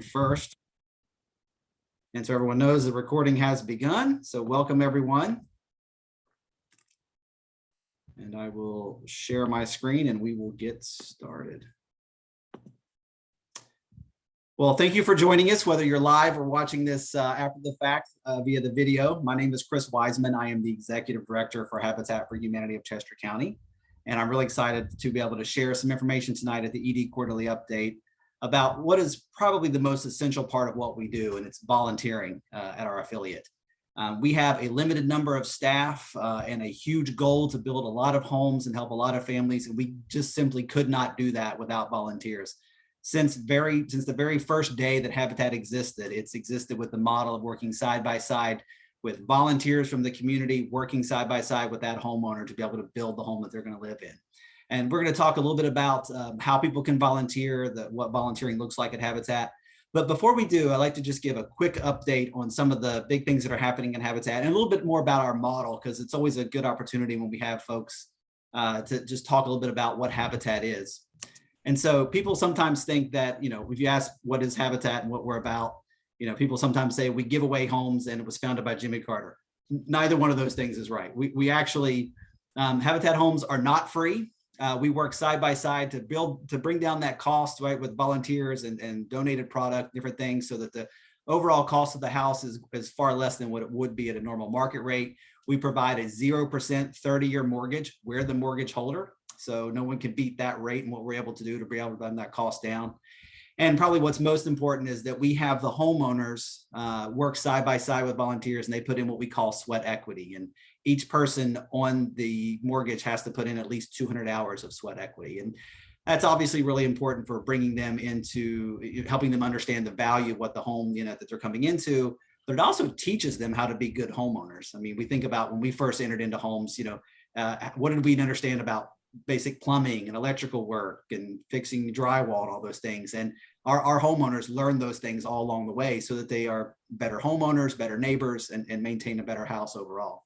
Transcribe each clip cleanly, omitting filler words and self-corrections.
first. And so everyone knows the recording has begun. So welcome everyone. And I will share my screen and we will get started. Well, thank you for joining us, whether you're live or watching this after the fact via the video. My name is Chris Wiseman. I am the Executive Director for Habitat for Humanity of Chester County. And I'm really excited to be able to share some information tonight at the ED Quarterly Update about what is probably the most essential part of what we do, and it's volunteering at our affiliate. We have a limited number of staff and a huge goal to build a lot of homes and help a lot of families, and we just simply could not do that without volunteers. Since the very first day that Habitat existed, it's existed with the model of working side by side with volunteers from the community, working side by side with that homeowner to be able to build the home that they're going to live in. And we're going to talk a little bit about how people can volunteer, what volunteering looks like at Habitat. But before we do, I'd like to just give a quick update on some of the big things that are happening in Habitat and a little bit more about our model, because it's always a good opportunity when we have folks to just talk a little bit about what Habitat is. And so people sometimes think that, if you ask what is Habitat and what we're about, people sometimes say we give away homes and it was founded by Jimmy Carter. Neither one of those things is right. We actually, Habitat homes are not free. We work side by side to bring down that cost, right, with volunteers and donated product, different things, so that the overall cost of the house is far less than what it would be at a normal market rate. We provide a 0% 30-year mortgage. We're the mortgage holder, so no one can beat that rate and what we're able to do to be able to bring that cost down. And probably what's most important is that we have the homeowners work side by side with volunteers, and they put in what we call sweat equity. And each person on the mortgage has to put in at least 200 hours of sweat equity. And that's obviously really important for bringing them into helping them understand the value of what the home that they're coming into, but it also teaches them how to be good homeowners. I mean, we think about when we first entered into homes, what did we understand about basic plumbing and electrical work and fixing drywall and all those things. And our homeowners learn those things all along the way so that they are better homeowners, better neighbors, and maintain a better house overall.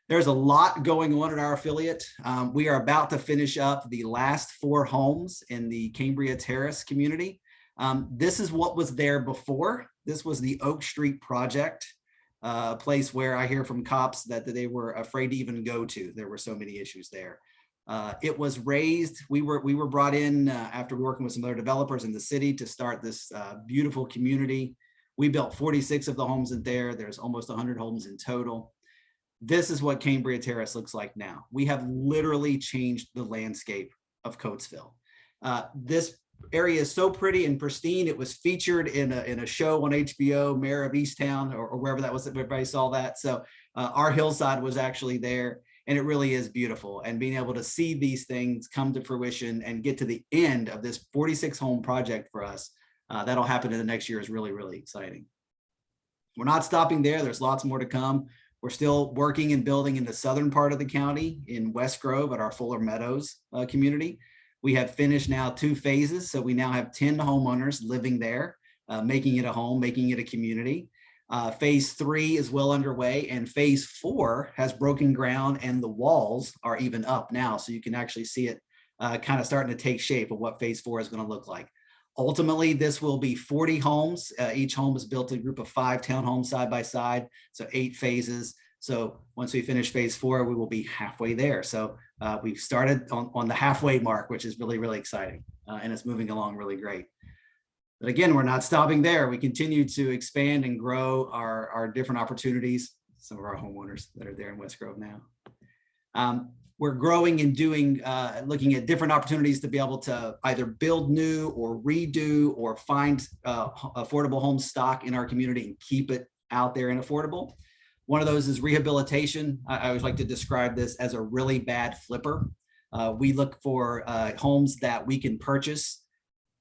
There's a lot going on at our affiliate. We are about to finish up the last 4 homes in the Cambria Terrace community. This is what was there before. This was the Oak Street project, a place where I hear from cops that they were afraid to even go to. There were so many issues there. It was raised. We were brought in after working with some other developers in the city to start this beautiful community. We built 46 of the homes in there. There's almost 100 homes in total. This is what Cambria Terrace looks like now. We have literally changed the landscape of Coatesville. This area is so pretty and pristine. It was featured in a show on HBO, Mayor of Easttown, or wherever that was that everybody saw that. So our hillside was actually there, and it really is beautiful. And being able to see these things come to fruition and get to the end of this 46 home project for us, that'll happen in the next year, is really, really exciting. We're not stopping there. There's lots more to come. We're still working and building in the southern part of the county in West Grove at our Fuller Meadows community. We have finished now 2 phases. So we now have 10 homeowners living there, making it a home, making it a community. Phase 3 is well underway, and phase 4 has broken ground and the walls are even up now. So you can actually see it kind of starting to take shape of what phase 4 is going to look like. Ultimately, this will be 40 homes. Each home is built in a group of 5 townhomes side by side, so 8 phases. So once we finish phase 4, we will be halfway there. So we've started on the halfway mark, which is really, really exciting, and it's moving along really great. But again, we're not stopping there. We continue to expand and grow our different opportunities. Some of our homeowners that are there in West Grove now. We're growing and looking at different opportunities to be able to either build new or redo or find affordable home stock in our community and keep it out there and affordable. One of those is rehabilitation. I always like to describe this as a really bad flipper. We look for homes that we can purchase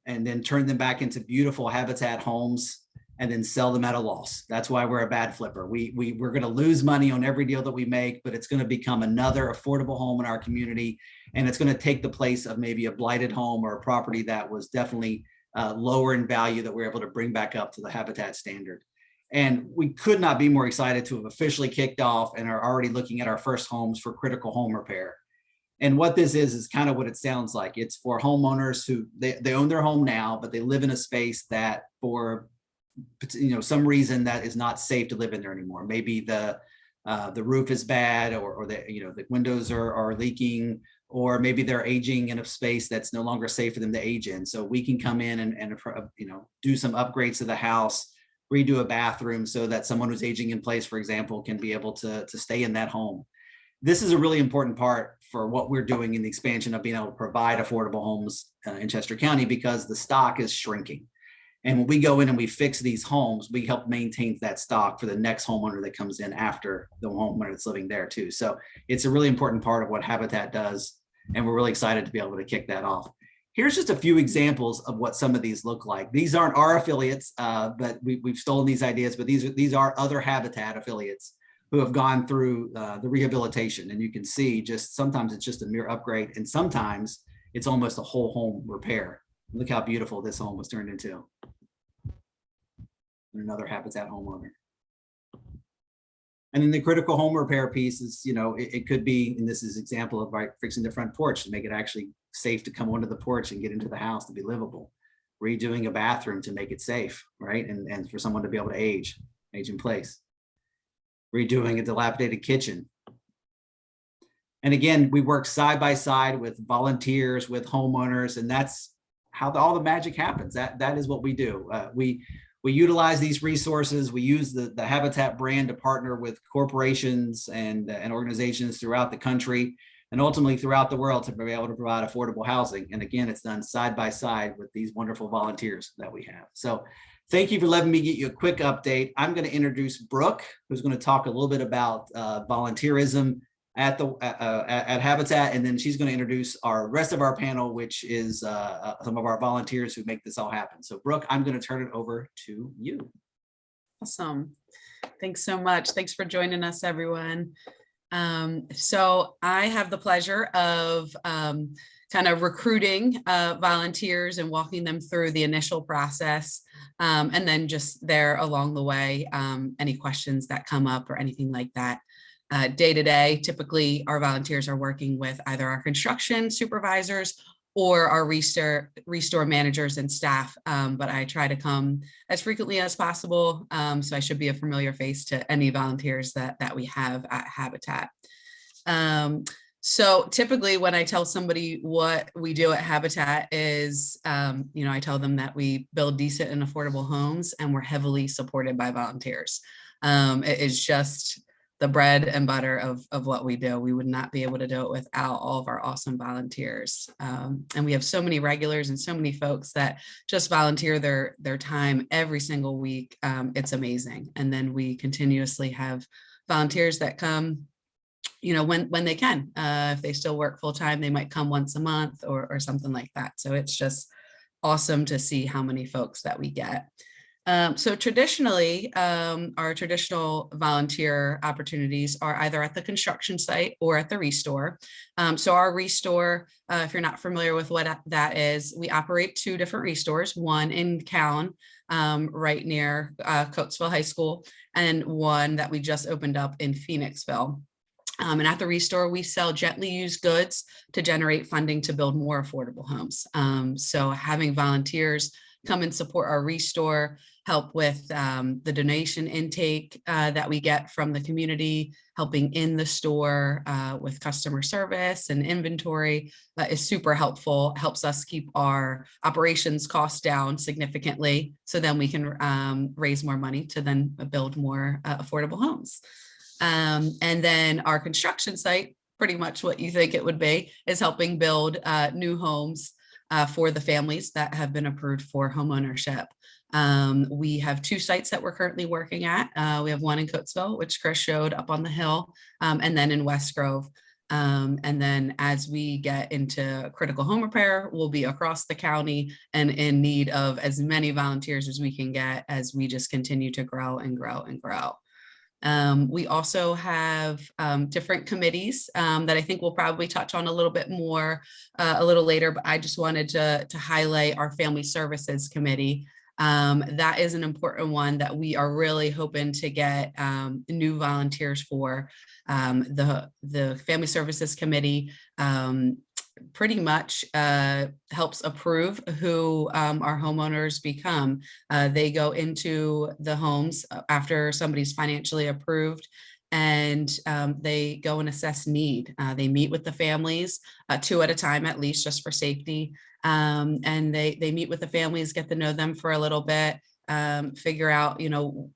and then turn them back into beautiful Habitat homes and then sell them at a loss. That's why we're a bad flipper. We're going to lose money on every deal that we make, but it's going to become another affordable home in our community. And it's going to take the place of maybe a blighted home or a property that was definitely lower in value that we're able to bring back up to the Habitat standard. And we could not be more excited to have officially kicked off and are already looking at our first homes for critical home repair. And what this is kind of what it sounds like. It's for homeowners who they own their home now, but they live in a space that for some reason that is not safe to live in there anymore. Maybe the roof is bad, or the windows are leaking, or maybe they're aging in a space that's no longer safe for them to age in. So we can come in and do some upgrades to the house, redo a bathroom so that someone who's aging in place, for example, can be able to stay in that home. This is a really important part for what we're doing in the expansion of being able to provide affordable homes in Chester County, because the stock is shrinking. And when we go in and we fix these homes, we help maintain that stock for the next homeowner that comes in after the homeowner that's living there too. So it's a really important part of what Habitat does. And we're really excited to be able to kick that off. Here's just a few examples of what some of these look like. These aren't our affiliates, but we've stolen these ideas, but these are other Habitat affiliates who have gone through the rehabilitation. And you can see just sometimes it's just a mere upgrade, and sometimes it's almost a whole home repair. Look how beautiful this home was turned into. Another Habitat homeowner. And then the critical home repair piece is, it could be, and this is an example of fixing the front porch to make it actually safe to come onto the porch and get into the house to be livable. Redoing a bathroom to make it safe, right? And for someone to be able to age in place. Redoing a dilapidated kitchen. And again, we work side by side with volunteers, with homeowners, and that's how all the magic happens. That is what we do. We utilize these resources. We use the Habitat brand to partner with corporations and organizations throughout the country and ultimately throughout the world to be able to provide affordable housing. And again, it's done side by side with these wonderful volunteers that we have. So thank you for letting me get you a quick update. I'm going to introduce Brooke, who's going to talk a little bit about volunteerism at Habitat, and then she's going to introduce our rest of our panel, which is some of our volunteers who make this all happen. So Brooke, I'm going to turn it over to you. Awesome. Thanks so much. Thanks for joining us, everyone. So I have the pleasure of kind of recruiting volunteers and walking them through the initial process, and then just there along the way, any questions that come up or anything like that. Day to day, typically our volunteers are working with either our construction supervisors or our restore managers and staff, but I try to come as frequently as possible, so I should be a familiar face to any volunteers that we have at Habitat. So typically when I tell somebody what we do at Habitat is, I tell them that we build decent and affordable homes, and we're heavily supported by volunteers. It is just the bread and butter of what we do. We would not be able to do it without all of our awesome volunteers. And we have so many regulars and so many folks that just volunteer their time every single week. It's amazing. And then we continuously have volunteers that come, when they can. If they still work full time, they might come once a month or something like that. So it's just awesome to see how many folks that we get. So traditionally, our traditional volunteer opportunities are either at the construction site or at the restore. So our restore, if you're not familiar with what that is, we operate two different restores, one in Callan, right near Coatesville High School, and one that we just opened up in Phoenixville. And at the restore, we sell gently used goods to generate funding to build more affordable homes. So having volunteers come and support our restore, help with the donation intake that we get from the community, helping in the store with customer service and inventory is super helpful, helps us keep our operations costs down significantly, so then we can raise more money to then build more affordable homes. And then our construction site, pretty much what you think it would be, is helping build new homes for the families that have been approved for homeownership. We have two sites that we're currently working at. We have one in Coatesville, which Chris showed up on the hill, and then in West Grove. And then as we get into critical home repair, we'll be across the county and in need of as many volunteers as we can get as we just continue to grow and grow and grow. We also have different committees that I think we'll probably touch on a little bit more a little later, but I just wanted to highlight our Family Services Committee. That is an important one that we are really hoping to get new volunteers for. The Family Services Committee pretty much helps approve who our homeowners become. They go into the homes after somebody's financially approved, and they go and assess need. They meet with the families 2 at a time, at least, just for safety. And they meet with the families, get to know them for a little bit, figure out,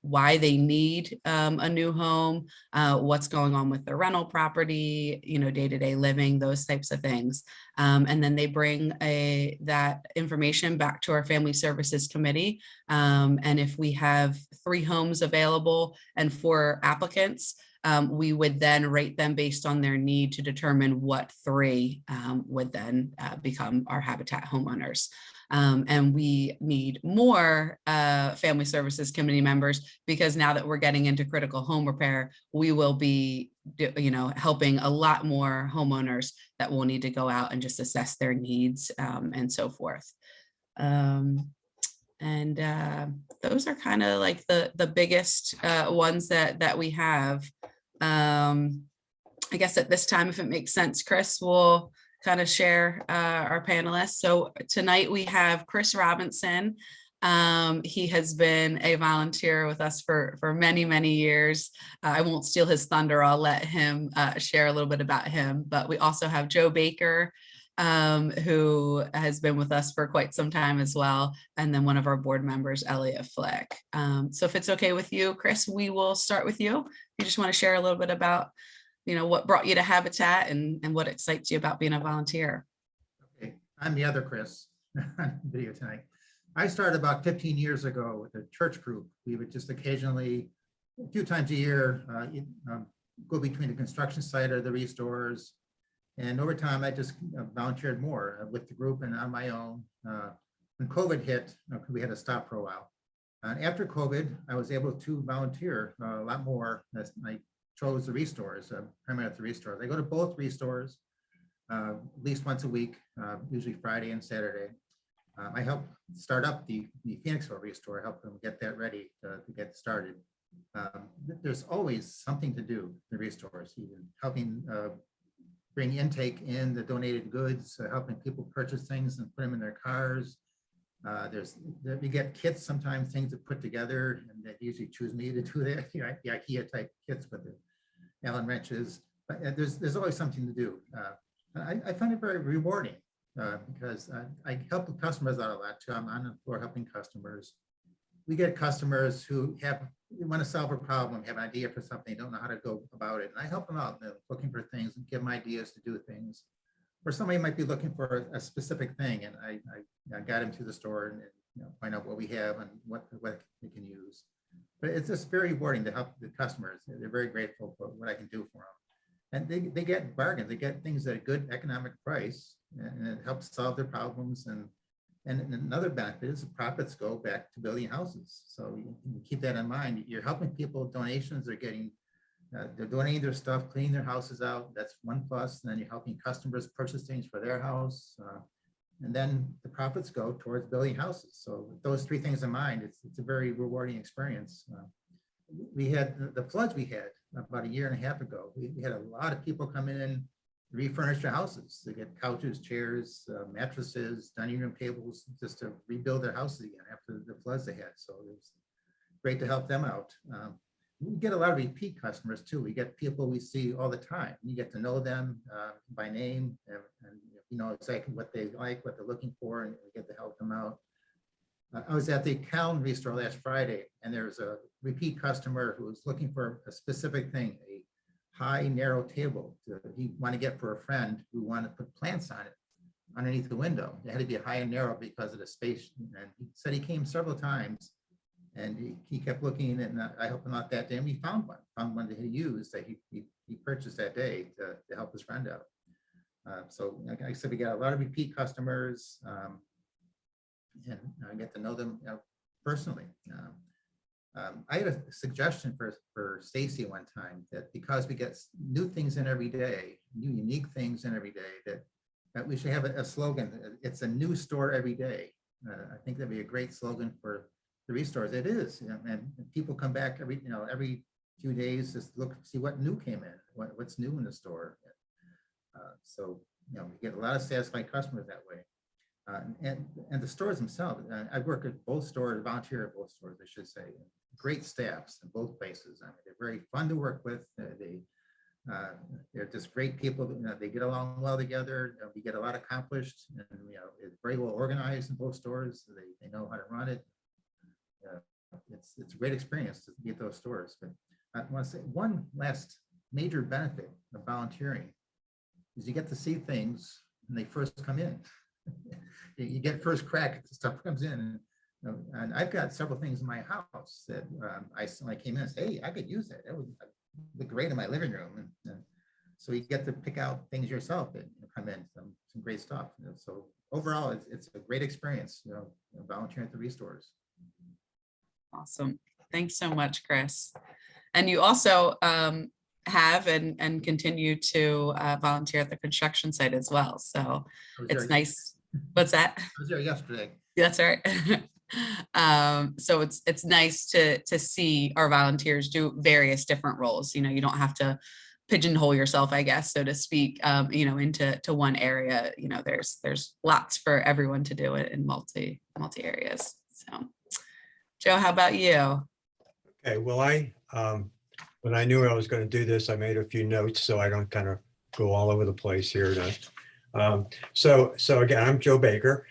why they need a new home, what's going on with their rental property, day-to-day living, those types of things. And then they bring that information back to our Family Services Committee. And if we have 3 homes available and 4 applicants, we would then rate them based on their need to determine what 3 would then become our Habitat homeowners. And we need more Family Services Committee members, because now that we're getting into critical home repair, we will be helping a lot more homeowners that will need to go out and just assess their needs and so forth. And those are kind of like the biggest ones that we have. I guess at this time, if it makes sense, Chris will kind of share our panelists. So tonight we have Chris Robinson. He has been a volunteer with us for many, many years. I won't steal his thunder. I'll let him share a little bit about him. But we also have Joe Baker, who has been with us for quite some time as well. And then one of our board members, Elliot Flake. So if it's okay with you, Chris, we will start with you. You just want to share a little bit about, what brought you to Habitat and what excites you about being a volunteer. Okay, I'm the other Chris on video tonight. I started about 15 years ago with a church group. We would just occasionally, a few times a year, go between the construction site or the restores. And over time, I just volunteered more with the group and on my own. When COVID hit, we had to stop for a while. After COVID, I was able to volunteer a lot more. I chose the restores, primarily at the restores. I go to both restores at least once a week, usually Friday and Saturday. I help start up the Phoenixville restore, help them get that ready to get started. There's always something to do in the restores, even helping bring intake in the donated goods, helping people purchase things and put them in their cars. We get kits, sometimes things to put together, and they usually choose me to do that. The IKEA type kits with the Allen wrenches. But there's always something to do. I find it very rewarding because I help the customers out a lot too. I'm on the floor helping customers. We get customers who want to solve a problem, have an idea for something, don't know how to go about it. And I help them out, looking for things and give them ideas to do things. Or somebody might be looking for a specific thing, and I guide them to the store and find out what we have and what we can use. But it's just very rewarding to help the customers. They're very grateful for what I can do for them. And they get bargains, they get things at a good economic price, and it helps solve their problems. And another benefit is the profits go back to building houses. So you keep that in mind. You're helping people, donations are getting, they're donating their stuff, cleaning their houses out. That's one plus. And then you're helping customers purchase things for their house. And then the profits go towards building houses. So with those 3 things in mind, it's a very rewarding experience. We had the floods we had about 1.5 years ago. We had a lot of people come in and refurnish their houses. They get couches, chairs, mattresses, dining room tables, just to rebuild their houses again after the floods they had. So it was great to help them out. We get a lot of repeat customers too. We get people we see all the time. You get to know them by name, and you know exactly what they like, what they're looking for, and we get to help them out. I was at the Callan Restore last Friday, and there was a repeat customer who was looking for a specific thing, a high, narrow table he wanted to get for a friend who wanted to put plants on it underneath the window. It had to be high and narrow because of the space. And he said he came several times, and he kept looking, and I helped him out that day, and we found one that he used that he purchased that day to help his friend out. So like I said, we got a lot of repeat customers, and I get to know them personally. I had a suggestion for Stacy one time, that because we get new things in every day, new unique things in every day, that we should have a slogan. It's a new store every day. I think that'd be a great slogan for the restores. It is, and people come back every few days, just look, see what new came in, what's new in the store. So, we get a lot of satisfied customers that way. And the stores themselves, I work at both stores, volunteer at both stores, I should say. Great staffs in both places. I mean, they're very fun to work with. They're just great people. They get along well together. We get a lot accomplished, and it's very well organized in both stores. They know how to run it. It's a great experience to be at those stores. But I want to say one last major benefit of volunteering is you get to see things when they first come in. You get first crack at the stuff comes in. And I've got several things in my house that I came in and said, hey, I could use that. That would look great in my living room. And so you get to pick out things yourself that come in, some great stuff. So overall, it's a great experience, volunteering at the restores. Awesome. Thanks so much, Chris. And you also have and continue to volunteer at the construction site as well. So it's nice. What's that? I was there yesterday. That's right. So it's nice to see our volunteers do various different roles. You don't have to pigeonhole yourself, I guess, so to speak, into one area. There's lots for everyone to do it in multi areas. So Joe, how about you? Okay, well, when I knew I was going to do this, I made a few notes so I don't kind of go all over the place here. So again, I'm Joe Baker.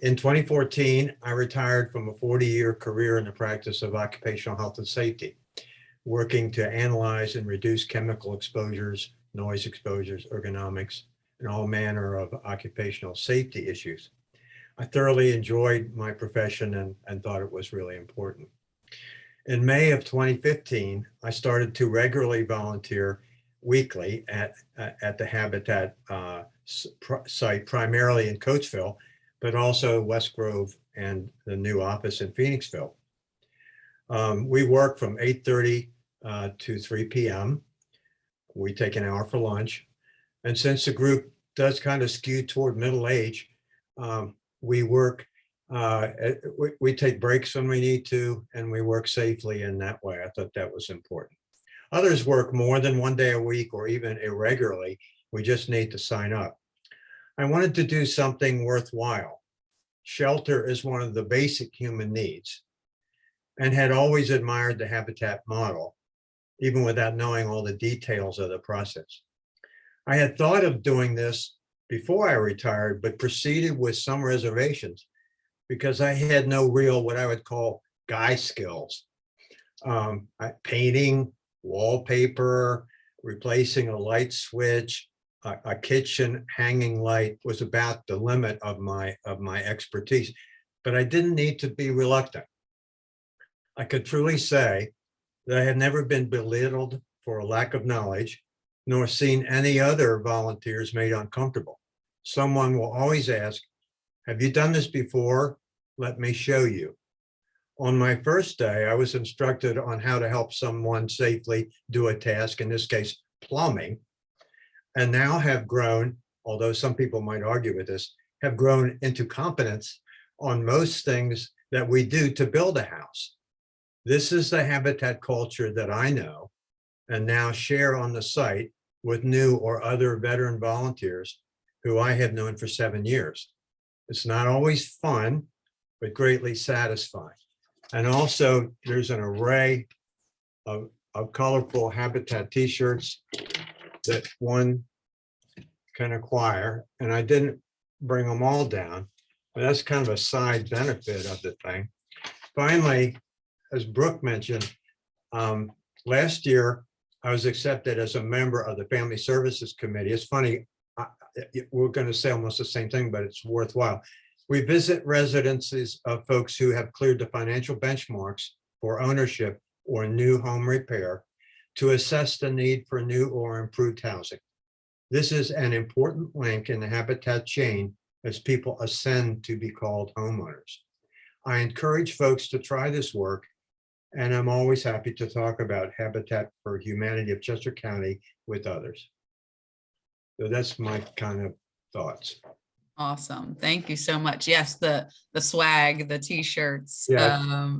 In 2014, I retired from a 40-year career in the practice of occupational health and safety, working to analyze and reduce chemical exposures, noise exposures, ergonomics, and all manner of occupational safety issues. I thoroughly enjoyed my profession and thought it was really important. In May of 2015, I started to regularly volunteer weekly at the Habitat site, primarily in Coatesville, but also West Grove and the new office in Phoenixville. We work from 8:30 to 3 p.m. We take an hour for lunch. And since the group does kind of skew toward middle age, we work, we take breaks when we need to, and we work safely in that way. I thought that was important. Others work more than one day a week or even irregularly. We just need to sign up. I wanted to do something worthwhile. Shelter is one of the basic human needs, and had always admired the Habitat model, even without knowing all the details of the process. I had thought of doing this before I retired, but proceeded with some reservations because I had no real, what I would call, guy skills. Painting, wallpaper, replacing a light switch, a kitchen hanging light was about the limit of my expertise, but I didn't need to be reluctant. I could truly say that I had never been belittled for a lack of knowledge, nor seen any other volunteers made uncomfortable. Someone will always ask, have you done this before? Let me show you. On my first day, I was instructed on how to help someone safely do a task, in this case, plumbing, and now have grown, although some people might argue with this, have grown into competence on most things that we do to build a house. This is the Habitat culture that I know and now share on the site with new or other veteran volunteers who I have known for 7 years. It's not always fun, but greatly satisfying. And also there's an array of colorful Habitat t-shirts that one can acquire. And I didn't bring them all down, but that's kind of a side benefit of the thing. Finally, as Brooke mentioned, last year, I was accepted as a member of the Family Services Committee. It's funny, we're going to say almost the same thing, but it's worthwhile. We visit residences of folks who have cleared the financial benchmarks for ownership or new home repair to assess the need for new or improved housing. This is an important link in the Habitat chain as people ascend to be called homeowners. I encourage folks to try this work, and I'm always happy to talk about Habitat for Humanity of Chester County with others. So that's my kind of thoughts. Awesome. Thank you so much. Yes, the swag, the t-shirts. Yeah.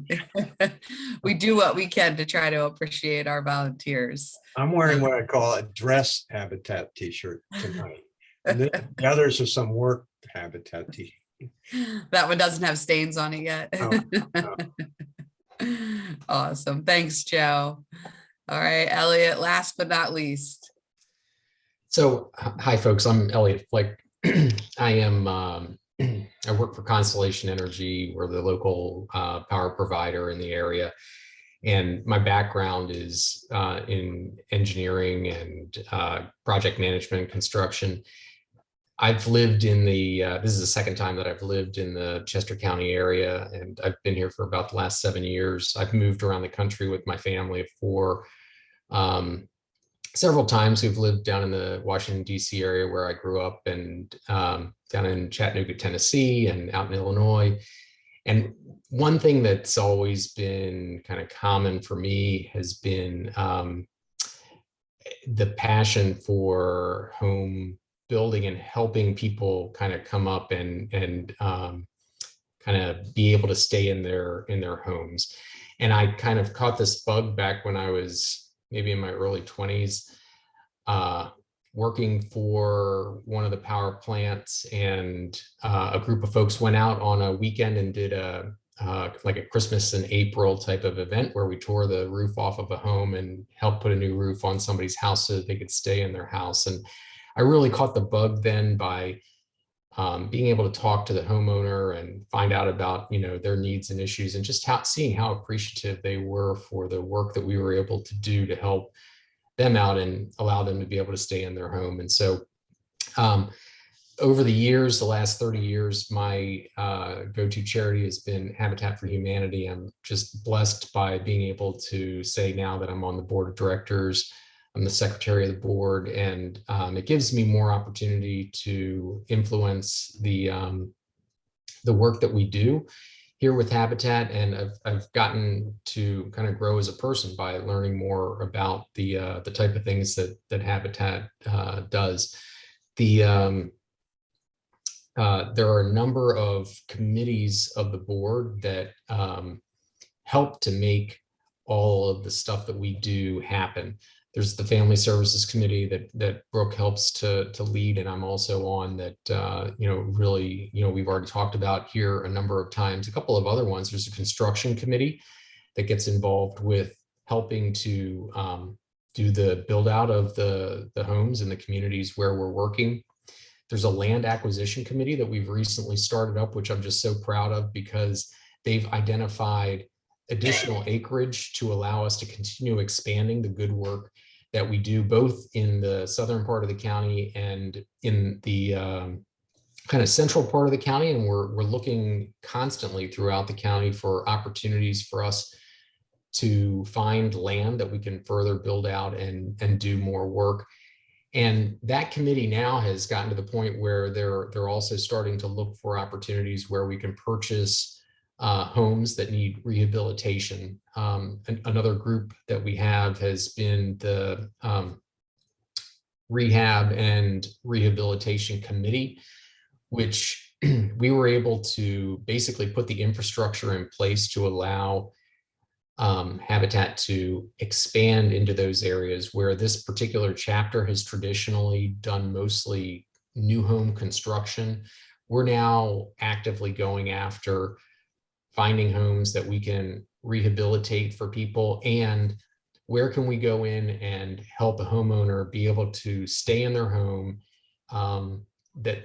We do what we can to try to appreciate our volunteers. I'm wearing what I call a dress habitat t-shirt tonight. And the others are some work habitat t-shirt. That one doesn't have stains on it yet. Oh, no. Awesome. Thanks, Joe. All right, Elliot, last but not least. So, hi, folks. I'm Elliot Flake. I am. I work for Constellation Energy. We're the local power provider in the area, and my background is in engineering and project management, construction. I've lived in the. This is the second time that I've lived in the Chester County area, and I've been here for about the last 7 years. I've moved around the country with my family of 4. Several times we've lived down in the Washington, D.C. area where I grew up, and down in Chattanooga, Tennessee, and out in Illinois. And one thing that's always been kind of common for me has been the passion for home building and helping people kind of come up and kind of be able to stay in their homes. And I kind of caught this bug back when I was maybe in my early 20s, working for one of the power plants, and a group of folks went out on a weekend and did like a Christmas in April type of event where we tore the roof off of a home and helped put a new roof on somebody's house so that they could stay in their house. And I really caught the bug then by being able to talk to the homeowner and find out about, their needs and issues, and just seeing how appreciative they were for the work that we were able to do to help them out and allow them to be able to stay in their home. And so over the years, the last 30 years, my go-to charity has been Habitat for Humanity. I'm just blessed by being able to say now that I'm on the board of directors. I'm the secretary of the board, and it gives me more opportunity to influence the work that we do here with Habitat. And I've gotten to kind of grow as a person by learning more about the type of things that Habitat does. There are a number of committees of the board that help to make all of the stuff that we do happen. There's the Family Services Committee that Brooke helps to lead, and I'm also on that. Really, we've already talked about here a number of times. A couple of other ones. There's a Construction Committee that gets involved with helping to do the build out of the homes in the communities where we're working. There's a Land Acquisition Committee that we've recently started up, which I'm just so proud of, because they've identified additional acreage to allow us to continue expanding the good work that we do both in the southern part of the county and in the kind of central part of the county. And we're looking constantly throughout the county for opportunities for us to find land that we can further build out and do more work. And that committee now has gotten to the point where they're also starting to look for opportunities where we can purchase homes that need rehabilitation. Another group that we have has been the Rehab and Rehabilitation Committee, which we were able to basically put the infrastructure in place to allow Habitat to expand into those areas where this particular chapter has traditionally done mostly new home construction. We're now actively going after finding homes that we can rehabilitate for people, and where can we go in and help a homeowner be able to stay in their home that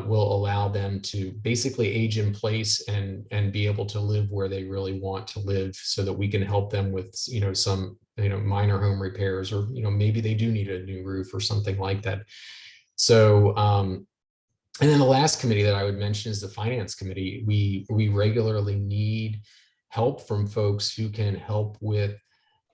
will allow them to basically age in place and be able to live where they really want to live, so that we can help them with some minor home repairs, or maybe they do need a new roof or something like that. So and then the last committee that I would mention is the Finance Committee. We regularly need help from folks who can help with,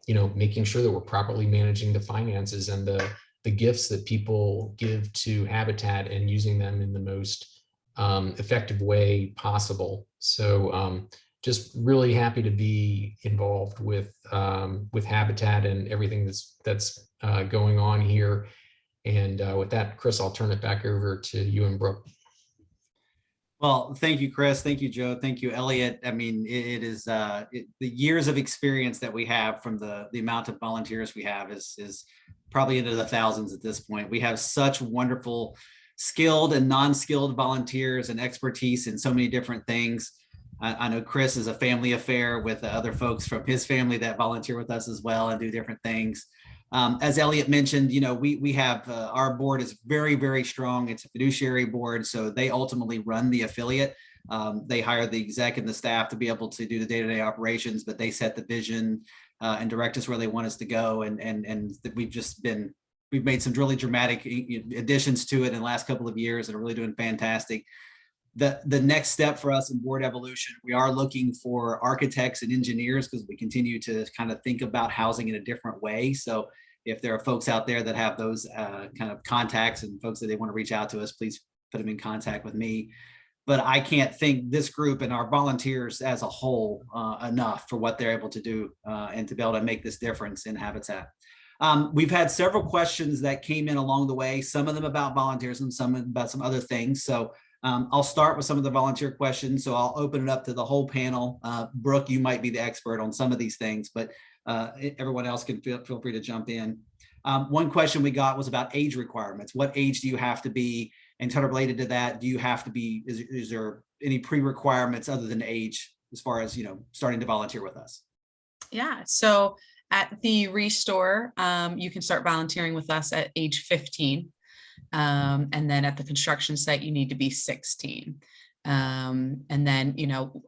making sure that we're properly managing the finances and the gifts that people give to Habitat and using them in the most effective way possible. So just really happy to be involved with Habitat and everything that's going on here. And with that, Chris, I'll turn it back over to you and Brooke. Well, thank you, Chris. Thank you, Joe. Thank you, Elliot. I mean, it is the years of experience that we have from the amount of volunteers we have is probably into the thousands at this point. We have such wonderful skilled and non-skilled volunteers and expertise in so many different things. I know Chris is a family affair with other folks from his family that volunteer with us as well and do different things. As Elliot mentioned, you know, we have our board is very, very strong. It's a fiduciary board, so they ultimately run the affiliate. They hire the exec and the staff to be able to do the day-to-day operations, but they set the vision and direct us where they want us to go. And we've made some really dramatic additions to it in the last couple of years and are really doing fantastic. The next step for us in board evolution, we are looking for architects and engineers because we continue to kind of think about housing in a different way. So if there are folks out there that have those kind of contacts and folks that they want to reach out to us, please put them in contact with me. But I can't thank this group and our volunteers as a whole enough for what they're able to do and to be able to make this difference in Habitat. We've had several questions that came in along the way, some of them about volunteers and some about some other things. So I'll start with some of the volunteer questions. So I'll open it up to the whole panel. Brooke, you might be the expert on some of these things, but everyone else can feel free to jump in. One question we got was about age requirements. What age do you have to be? And kind of related to that, do you have to be, is there any pre-requirements other than age as far as, you know, starting to volunteer with us? Yeah, so at the Restore, you can start volunteering with us at age 15. And then at the construction site, you need to be 16. And then, you know,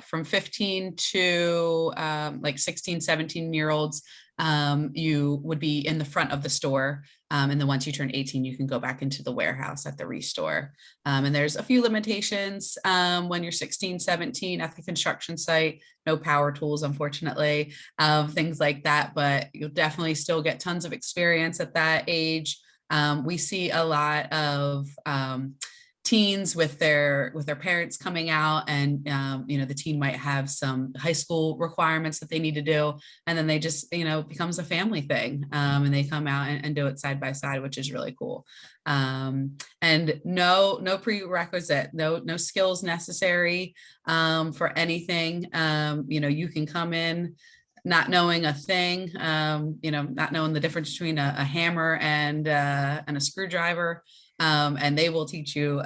from 15 to like 16, 17-year-olds, you would be in the front of the store. And then once you turn 18, you can go back into the warehouse at the Restore. And there's a few limitations when you're 16, 17 at the construction site, no power tools, unfortunately, things like that, but you'll definitely still get tons of experience at that age. We see a lot of teens with their parents coming out, and you know, the teen might have some high school requirements that they need to do, and then they just, you know, becomes a family thing, and they come out and do it side by side, which is really cool. And no prerequisite, no skills necessary for anything. You know, you can come in not knowing a thing, you know, not knowing the difference between a hammer and a screwdriver. And they will teach you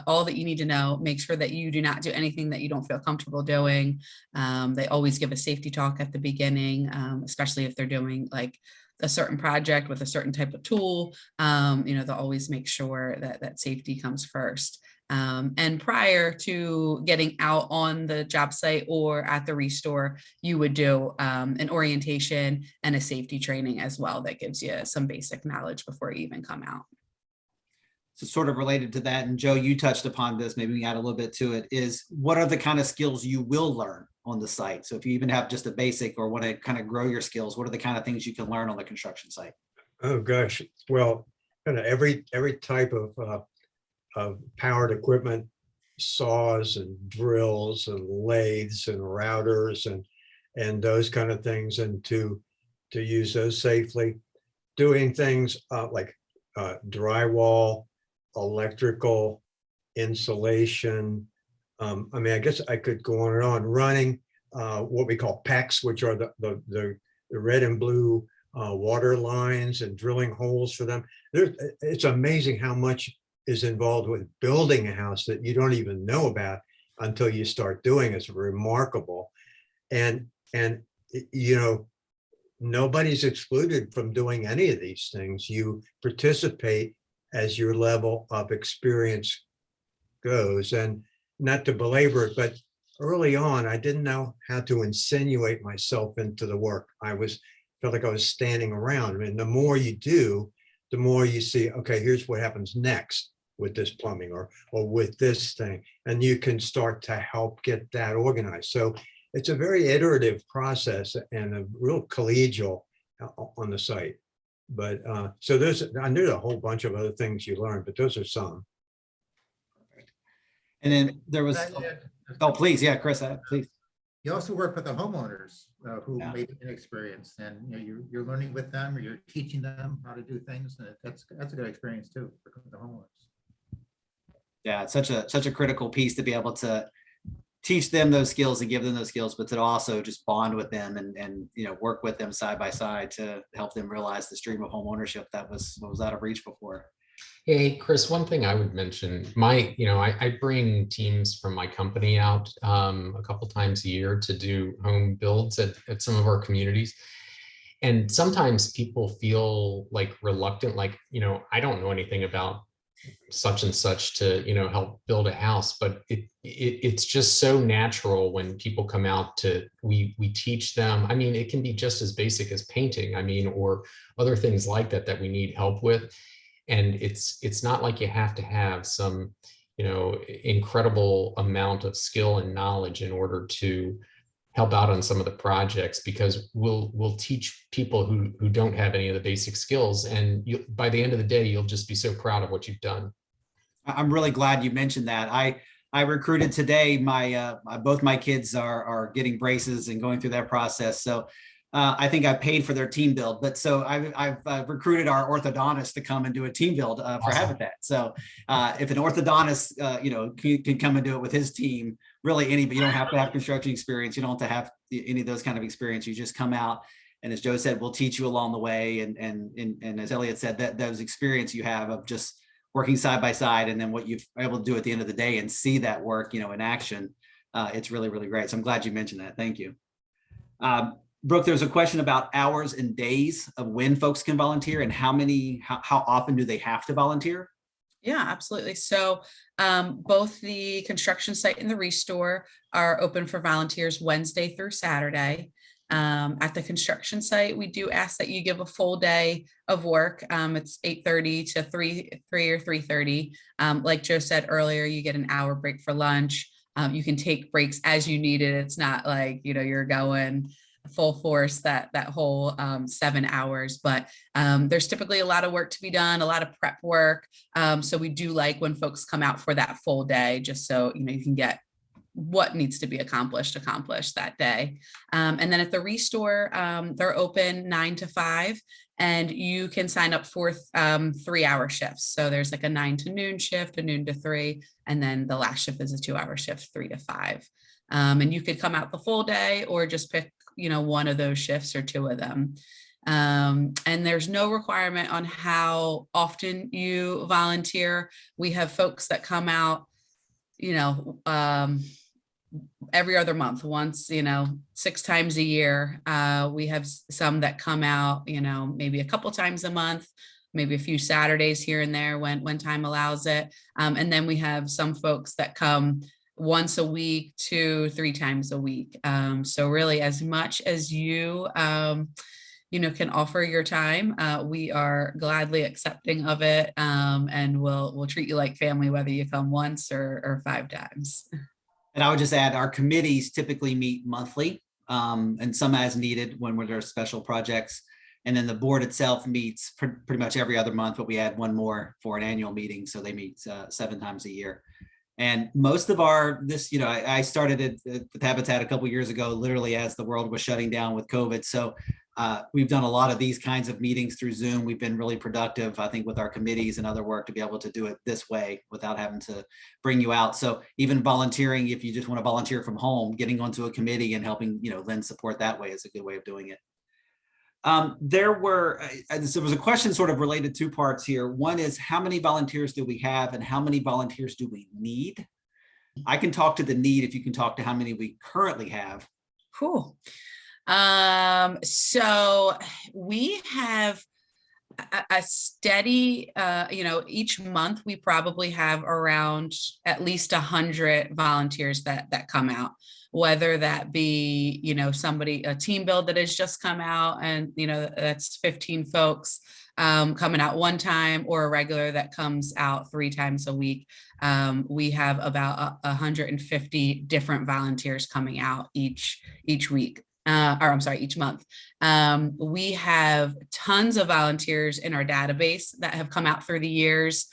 all that you need to know. Make sure that you do not do anything that you don't feel comfortable doing. They always give a safety talk at the beginning, especially if they're doing like a certain project with a certain type of tool. You know, they'll always make sure that safety comes first. And prior to getting out on the job site or at the Restore, you would do an orientation and a safety training as well that gives you some basic knowledge before you even come out. So sort of related to that, and Joe, you touched upon this, maybe we add a little bit to it, is what are the kind of skills you will learn on the site? So if you even have just a basic or want to kind of grow your skills, what are the kind of things you can learn on the construction site? Oh, gosh. Well, kind of every type of powered equipment, saws and drills and lathes and routers and those kind of things, and to use those safely. Doing things like drywall, electrical, insulation. I mean, I guess I could go on and on. Running what we call PEX, which are the red and blue water lines, and drilling holes for them. It's amazing how much is involved with building a house that you don't even know about until you start doing it. It's remarkable. And you know, nobody's excluded from doing any of these things. You participate as your level of experience goes. And not to belabor it, but early on, I didn't know how to insinuate myself into the work. Felt like I was standing around. I mean, the more you do, the more you see, okay, here's what happens next with this plumbing or with this thing. And you can start to help get that organized. So it's a very iterative process and a real collegial on the site. But so there's a whole bunch of other things you learn, but those are some. And then there was, oh, please. Yeah, Chris, please. You also work with the homeowners who Yeah. may be inexperienced, and you're learning with them, or you're teaching them how to do things, and that's a good experience too, working with the homeowners. Yeah, it's such a critical piece to be able to teach them those skills and give them those skills, but to also just bond with them and work with them side by side to help them realize this dream of home ownership that was out of reach before. Hey, Chris, one thing I would mention, I bring teams from my company out a couple times a year to do home builds at some of our communities. And sometimes people feel like reluctant, like, I don't know anything about such and such to, help build a house, but it's just so natural when people come out to, we teach them. I mean, it can be just as basic as painting, or other things like that we need help with. And it's not like you have to have some, incredible amount of skill and knowledge in order to help out on some of the projects, because we'll teach people who don't have any of the basic skills. And by the end of the day, you'll just be so proud of what you've done. I'm really glad you mentioned that. I recruited today. Both my kids are getting braces and going through that process. So I think I paid for their team build, but so I've recruited our orthodontist to come and do a team build for Awesome. Habitat. So if an orthodontist, can come and do it with his team, really anybody, you don't have to have construction experience. You don't have to have any of those kind of experience. You just come out. And as Joe said, we'll teach you along the way. And as Elliot said, that those experience you have of just working side by side, and then what you're able to do at the end of the day and see that work, in action. It's really, really great. So I'm glad you mentioned that. Thank you. Brooke, there's a question about hours and days of when folks can volunteer and how often do they have to volunteer? Yeah, absolutely. So both the construction site and the restore are open for volunteers Wednesday through Saturday. At the construction site, we do ask that you give a full day of work. It's 8:30 to 3 or 3:30. Like Joe said earlier, you get an hour break for lunch. You can take breaks as you need it. It's not like, you're going full force that whole 7 hours, but there's typically a lot of work to be done, a lot of prep work. So we do like when folks come out for that full day, just so you can get what needs to be accomplished that day. And then at the restore, they're open 9 to 5, and you can sign up for 3-hour shifts. So there's like a 9 to noon shift, a noon to 3, and then the last shift is a 2-hour shift, 3 to 5. And you could come out the full day or just pick, one of those shifts or 2 of them. And there's no requirement on how often you volunteer. We have folks that come out, every other month, once, 6 times a year. We have some that come out, maybe a couple times a month, maybe a few Saturdays here and there when time allows it. And then we have some folks that come once a week, 2-3 times a week. So really, as much as you can offer your time, we are gladly accepting of it, and we'll treat you like family, whether you come once or 5 times. And I would just add, our committees typically meet monthly, and some as needed when there's special projects. And then the board itself meets pretty much every other month, but we add one more for an annual meeting. So they meet 7 times a year. And most of I started it with Habitat a couple of years ago, literally as the world was shutting down with COVID. So we've done a lot of these kinds of meetings through Zoom. We've been really productive, I think, with our committees and other work to be able to do it this way without having to bring you out. So even volunteering, if you just want to volunteer from home, getting onto a committee and helping, lend support that way is a good way of doing it. There was a question sort of related, 2 parts here. One is, how many volunteers do we have and how many volunteers do we need? I can talk to the need if you can talk to how many we currently have. Cool. So we have a steady, each month we probably have around at least 100 volunteers that come out, whether that be, a team build that has just come out and, that's 15 folks coming out one time, or a regular that comes out 3 times a week. We have about 150 different volunteers coming out each week. Each month. We have tons of volunteers in our database that have come out through the years.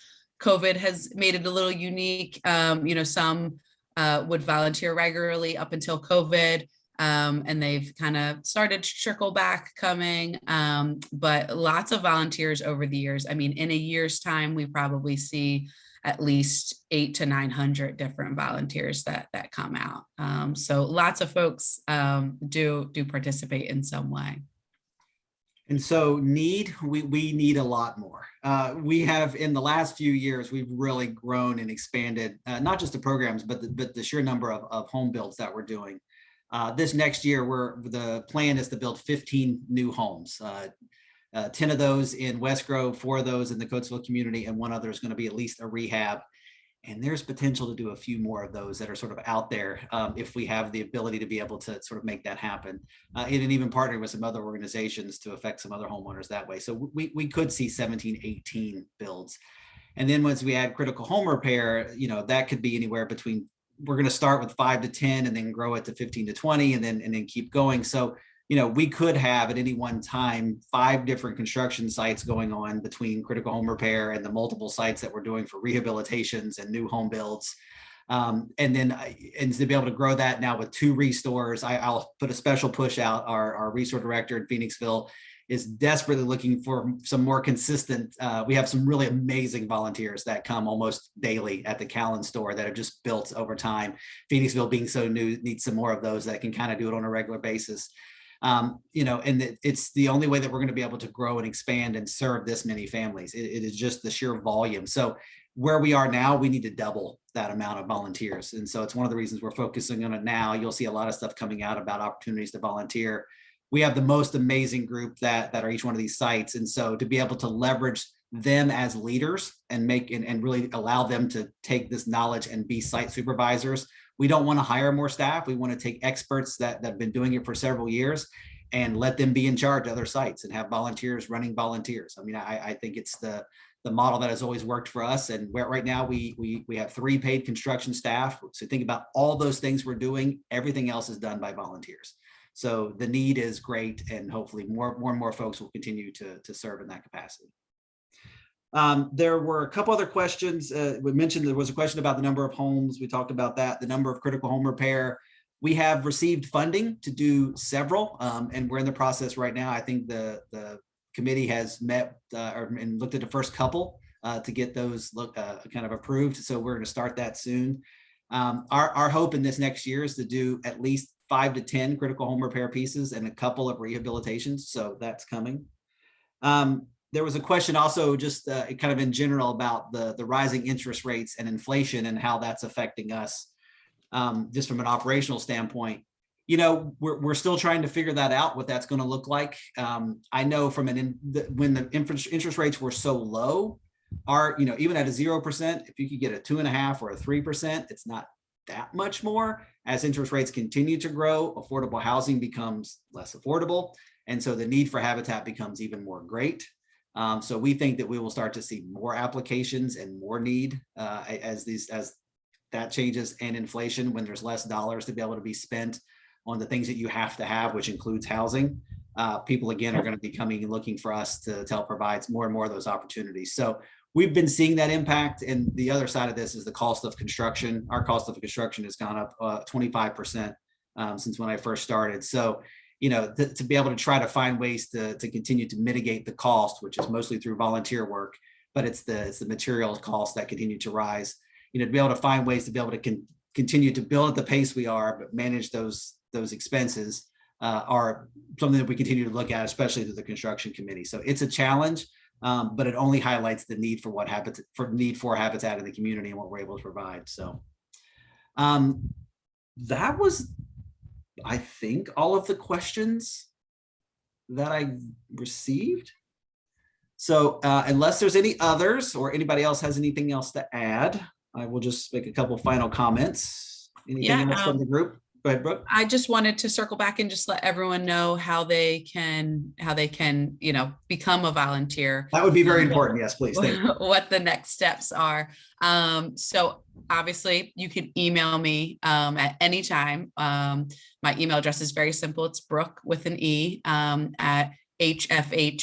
COVID has made it a little unique. Some would volunteer regularly up until COVID. And they've kind of started to trickle back coming, but lots of volunteers over the years. I mean, in a year's time, we probably see at least 800 to 900 different volunteers that come out. So lots of folks do participate in some way. And so we need a lot more. We have, in the last few years, we've really grown and expanded, not just the programs, but the sheer number of home builds that we're doing. This next year, the plan is to build 15 new homes. 10 of those in West Grove, 4 of those in the Coatesville community, and 1 other is going to be at least a rehab. And there's potential to do a few more of those that are sort of out there if we have the ability to be able to sort of make that happen. And even partnering with some other organizations to affect some other homeowners that way. So we could see 17, 18 builds. And then once we add critical home repair, that could be anywhere between, we're going to start with 5 to 10 and then grow it to 15 to 20 and then keep going. So we could have at any one time 5 different construction sites going on between critical home repair and the multiple sites that we're doing for rehabilitations and new home builds. And to be able to grow that now with 2 restores, I'll put a special push out. Our restore director in Phoenixville is desperately looking for some more consistent. We have some really amazing volunteers that come almost daily at the Callan store that have just built over time. Phoenixville being so new needs some more of those that can kind of do it on a regular basis. And it's the only way that we're going to be able to grow and expand and serve this many families. It is just the sheer volume. So where we are now, we need to double that amount of volunteers. And so it's one of the reasons we're focusing on it now. You'll see a lot of stuff coming out about opportunities to volunteer. We have the most amazing group that are each one of these sites. And so to be able to leverage them as leaders and and really allow them to take this knowledge and be site supervisors. We don't want to hire more staff. We want to take experts that have been doing it for several years and let them be in charge of other sites and have volunteers running volunteers. I mean, I think it's the model that has always worked for us. And right now we have 3 paid construction staff. So think about all those things we're doing. Everything else is done by volunteers. So the need is great, and hopefully more and more folks will continue to serve in that capacity. There were a couple other questions. We mentioned there was a question about the number of homes. We talked about that, the number of critical home repair. We have received funding to do several, and we're in the process right now. I think the committee has met and looked at the first couple to get those kind of approved. So we're going to start that soon. Our hope in this next year is to do at least 5 to 10 critical home repair pieces and a couple of rehabilitations. So that's coming. There was a question also just kind of in general about the rising interest rates and inflation and how that's affecting us just from an operational standpoint. We're still trying to figure that out, what that's going to look like. I know from when the interest rates were so low, even at a 0%, if you could get a 2.5 or a 3%, it's not that much more. As interest rates continue to grow, affordable housing becomes less affordable. And so the need for Habitat becomes even more great. So we think that we will start to see more applications and more need as that changes, and inflation, when there's less dollars to be able to be spent on the things that you have to have, which includes housing. People, again, are going to be coming and looking for us to help provide more and more of those opportunities. So we've been seeing that impact. And the other side of this is the cost of construction. Our cost of construction has gone up 25% since when I first started. So, to be able to try to find ways to continue to mitigate the cost, which is mostly through volunteer work, but it's the materials costs that continue to rise, to be able to find ways to be able to continue to build at the pace we are, but manage those expenses are something that we continue to look at, especially through the construction committee. So it's a challenge, but it only highlights the need for Habitat in the community and what we're able to provide. So that was, I think, all of the questions that I received. So unless there's any others or anybody else has anything else to add, I will just make a couple final comments. Anything else from the group? Go ahead, Brooke. I just wanted to circle back and just let everyone know how they can, become a volunteer. That would be very important. Yes, please. Thank you. What the next steps are. So obviously you can email me at any time. My email address is very simple. It's Brooke with an E at hfhcc.org.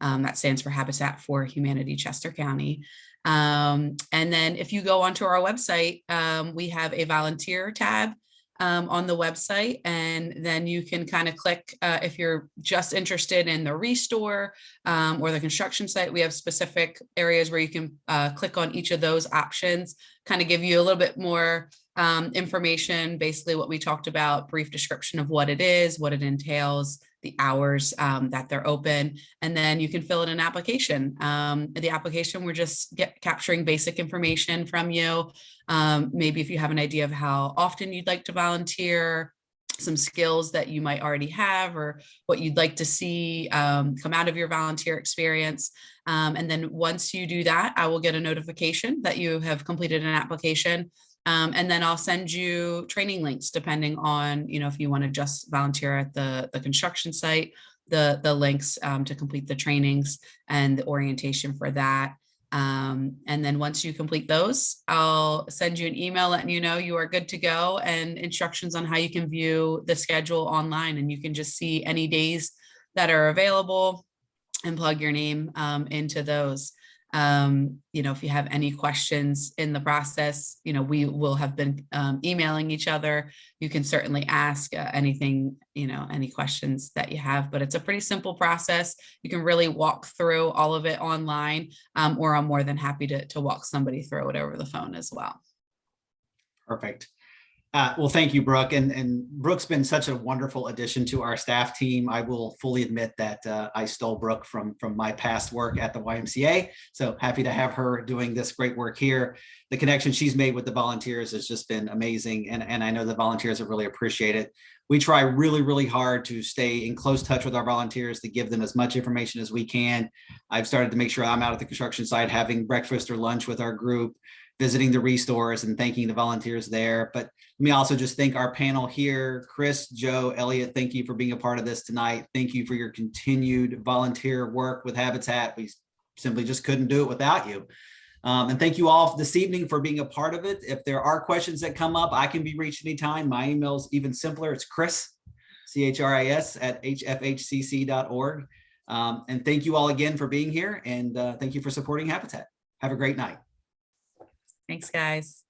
That stands for Habitat for Humanity, Chester County. And then if you go onto our website, we have a volunteer tab on the website, and then you can kind of click if you're just interested in the restore or the construction site. We have specific areas where you can click on each of those options, kind of give you a little bit more information, basically what we talked about, brief description of what it is, what it entails, the hours that they're open, and then you can fill in an application. The application, we're just capturing basic information from you. Maybe if you have an idea of how often you'd like to volunteer, some skills that you might already have, or what you'd like to see come out of your volunteer experience. And then once you do that, I will get a notification that you have completed an application. And then I'll send you training links depending on, if you want to just volunteer at the construction site, the links to complete the trainings and the orientation for that. And then once you complete those, I'll send you an email letting you know you are good to go, and instructions on how you can view the schedule online. And you can just see any days that are available and plug your name into those. If you have any questions in the process, we will have been emailing each other. You can certainly ask anything, any questions that you have, but it's a pretty simple process. You can really walk through all of it online, or I'm more than happy to walk somebody through it over the phone as well. Perfect. Well, thank you, Brooke. And Brooke's been such a wonderful addition to our staff team. I will fully admit that I stole Brooke from my past work at the YMCA. So happy to have her doing this great work here. The connection she's made with the volunteers has just been amazing. And I know the volunteers have really appreciated it. We try really, really hard to stay in close touch with our volunteers, to give them as much information as we can. I've started to make sure I'm out at the construction site, having breakfast or lunch with our group, visiting the restores and thanking the volunteers there. But let me also just thank our panel here. Chris, Joe, Elliot, thank you for being a part of this tonight. Thank you for your continued volunteer work with Habitat. We simply just couldn't do it without you. And thank you all this evening for being a part of it. If there are questions that come up, I can be reached anytime. My email is even simpler. It's Chris, CHRIS @hfhcc.org. And thank you all again for being here. And thank you for supporting Habitat. Have a great night. Thanks, guys.